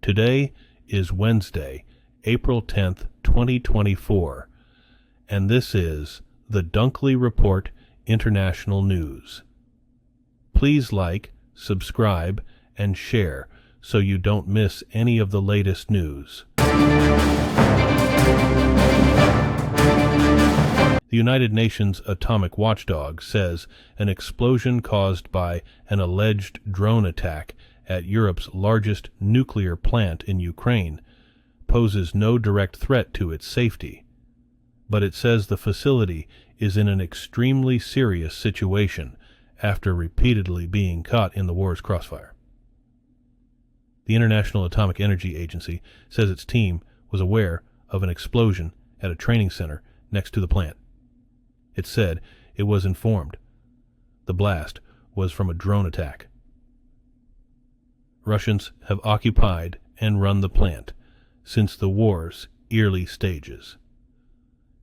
Today is Wednesday, April 10th, 2024, and this is the Dunkley Report International News. Please like, subscribe, and share so you don't miss any of the latest news. The United Nations Atomic Watchdog says an explosion caused by an alleged drone attack at Europe's largest nuclear plant in Ukraine poses no direct threat to its safety, but it says the facility is in an extremely serious situation after repeatedly being caught in the war's crossfire. The International Atomic Energy Agency says its team was aware of an explosion at a training center next to the plant. It said it was informed the blast was from a drone attack. Russians have occupied and run the plant since the war's early stages.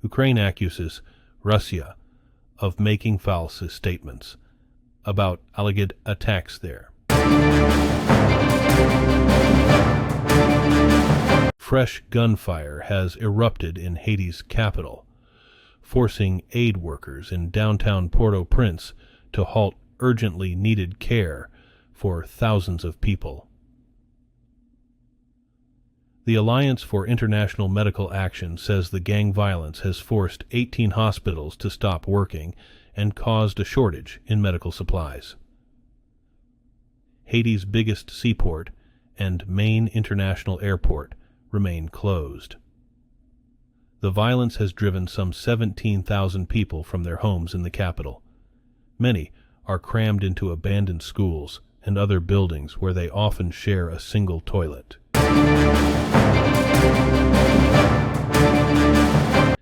Ukraine accuses Russia of making false statements about alleged attacks there. Fresh gunfire has erupted in Haiti's capital, forcing aid workers in downtown Port-au-Prince to halt urgently needed care for thousands of people. The Alliance for International Medical Action says the gang violence has forced 18 hospitals to stop working and caused a shortage in medical supplies. Haiti's biggest seaport and main international airport remain closed. The violence has driven some 17,000 people from their homes in the capital. Many are crammed into abandoned schools and other buildings where they often share a single toilet.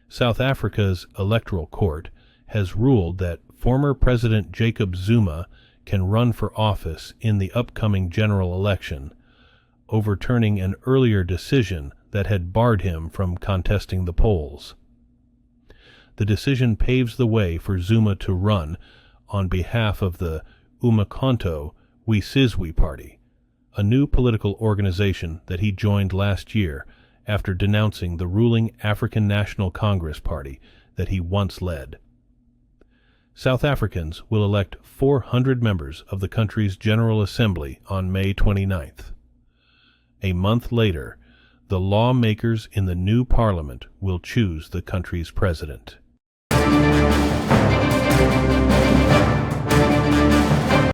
South Africa's electoral court has ruled that former President Jacob Zuma can run for office in the upcoming general election, overturning an earlier decision that had barred him from contesting the polls. The decision paves the way for Zuma to run on behalf of the Umkhonto we Sizwe Party, a new political organization that he joined last year after denouncing the ruling African National Congress Party that he once led. South Africans will elect 400 members of the country's General Assembly on May 29th. A month later, the lawmakers in the new parliament will choose the country's president.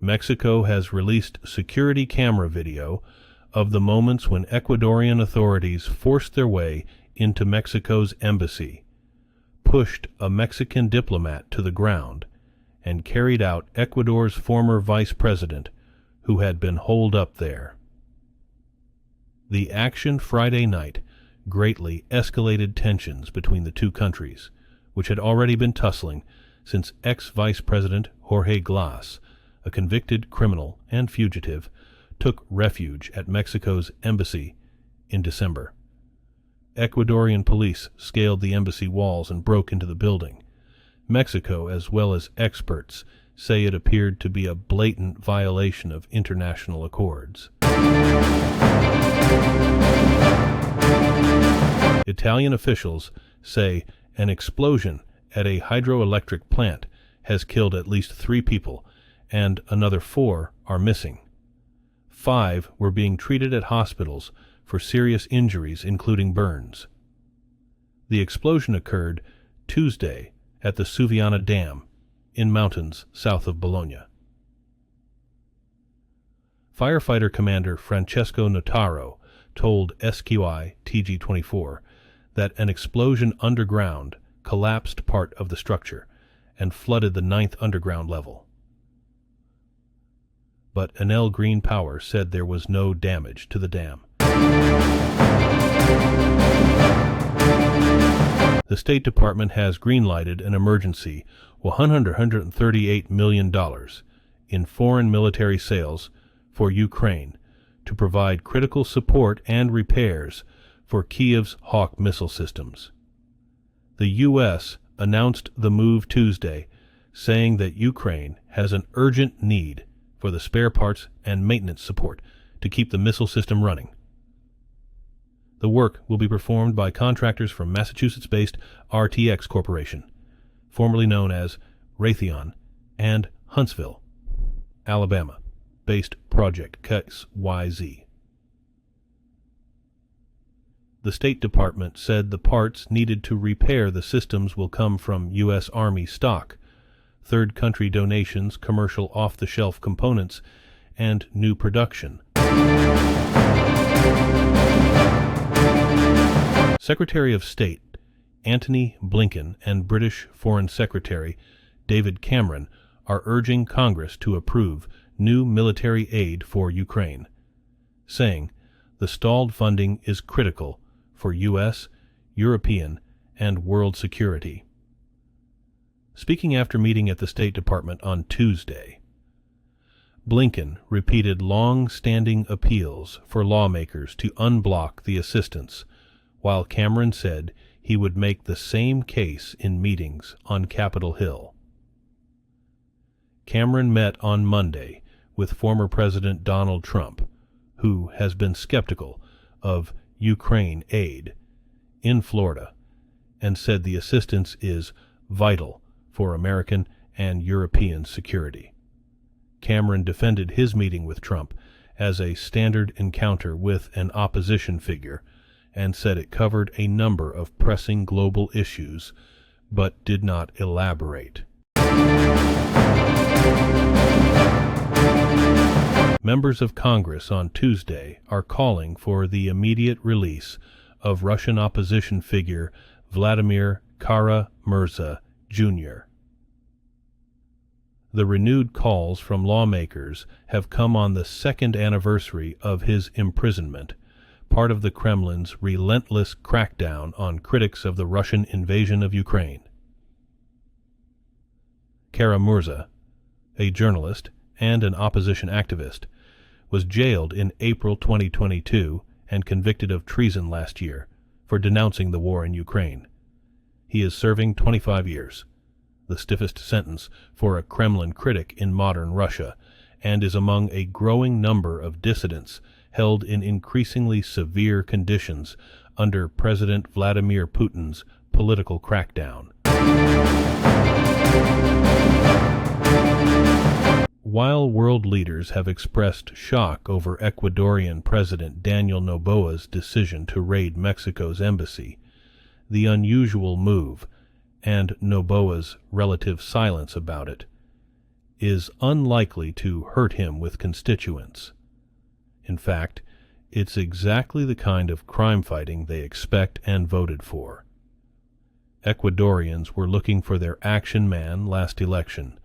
Mexico has released security camera video of the moments when Ecuadorian authorities forced their way into Mexico's embassy, pushed a Mexican diplomat to the ground, and carried out Ecuador's former vice president, who had been holed up there. The action Friday night greatly escalated tensions between the two countries, which had already been tussling since ex-Vice President Jorge Glass, a convicted criminal and fugitive, took refuge at Mexico's embassy in December. Ecuadorian police scaled the embassy walls and broke into the building. Mexico, as well as experts, say it appeared to be a blatant violation of international accords. Italian officials say an explosion at a hydroelectric plant has killed at least 3 people, and another 4 are missing. 5 were being treated at hospitals for serious injuries, including burns. The explosion occurred Tuesday at the Suviana Dam in mountains south of Bologna. Firefighter Commander Francesco Notaro told SQI TG24 that an explosion underground collapsed part of the structure and flooded the 9th underground level. But Enel Green Power said there was no damage to the dam. The State Department has greenlighted an emergency $138 million in foreign military sales for Ukraine to provide critical support and repairs for Kiev's Hawk missile systems. The U.S. announced the move Tuesday, saying that Ukraine has an urgent need for the spare parts and maintenance support to keep the missile system running. The work will be performed by contractors from Massachusetts-based RTX Corporation, formerly known as Raytheon, and Huntsville, Alabama-based Project XYZ. The State Department said the parts needed to repair the systems will come from U.S. Army stock, third country donations, commercial off-the-shelf components, and new production. Secretary of State Antony Blinken and British Foreign Secretary David Cameron are urging Congress to approve new military aid for Ukraine, saying the stalled funding is critical for U.S., European, and world security. Speaking after meeting at the State Department on Tuesday, Blinken repeated long-standing appeals for lawmakers to unblock the assistance, while Cameron said he would make the same case in meetings on Capitol Hill. Cameron met on Monday with former President Donald Trump, who has been skeptical of Ukraine aid, in Florida, and said the assistance is vital for American and European security. Cameron defended his meeting with Trump as a standard encounter with an opposition figure and said it covered a number of pressing global issues, but did not elaborate. Members of Congress on Tuesday are calling for the immediate release of Russian opposition figure Vladimir Kara-Murza, Jr. The renewed calls from lawmakers have come on the second anniversary of his imprisonment, part of the Kremlin's relentless crackdown on critics of the Russian invasion of Ukraine. Kara-Murza, a journalist and an opposition activist, was jailed in April 2022 and convicted of treason last year for denouncing the war in Ukraine. He is serving 25 years, the stiffest sentence for a Kremlin critic in modern Russia, and is among a growing number of dissidents held in increasingly severe conditions under President Vladimir Putin's political crackdown. While world leaders have expressed shock over Ecuadorian President Daniel Noboa's decision to raid Mexico's embassy, the unusual move, and Noboa's relative silence about it, is unlikely to hurt him with constituents. In fact, it's exactly the kind of crime fighting they expect and voted for. Ecuadorians were looking for their action man last election,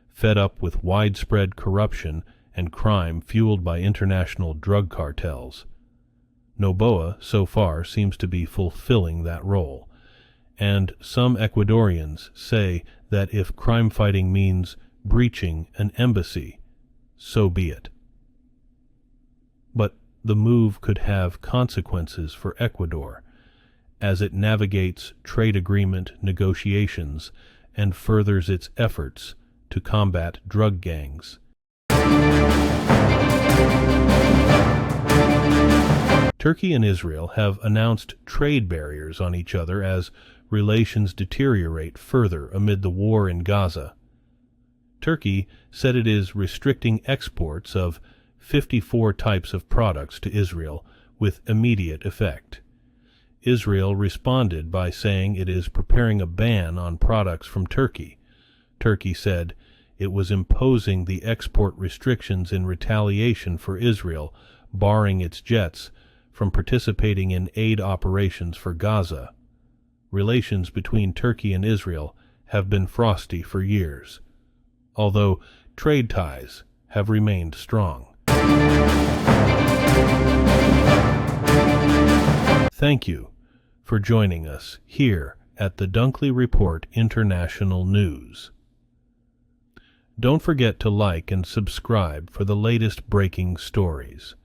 fed up with widespread corruption and crime fueled by international drug cartels. Noboa, so far, seems to be fulfilling that role, and some Ecuadorians say that if crime fighting means breaching an embassy, so be it. But the move could have consequences for Ecuador, as it navigates trade agreement negotiations and furthers its efforts to combat drug gangs. Turkey and Israel have announced trade barriers on each other as relations deteriorate further amid the war in Gaza. Turkey said it is restricting exports of 54 types of products to Israel with immediate effect. Israel responded by saying it is preparing a ban on products from Turkey. Turkey said it was imposing the export restrictions in retaliation for Israel, barring its jets from participating in aid operations for Gaza. Relations between Turkey and Israel have been frosty for years, although trade ties have remained strong. Thank you for joining us here at the Dunkley Report International News. Don't forget to like and subscribe for the latest breaking stories.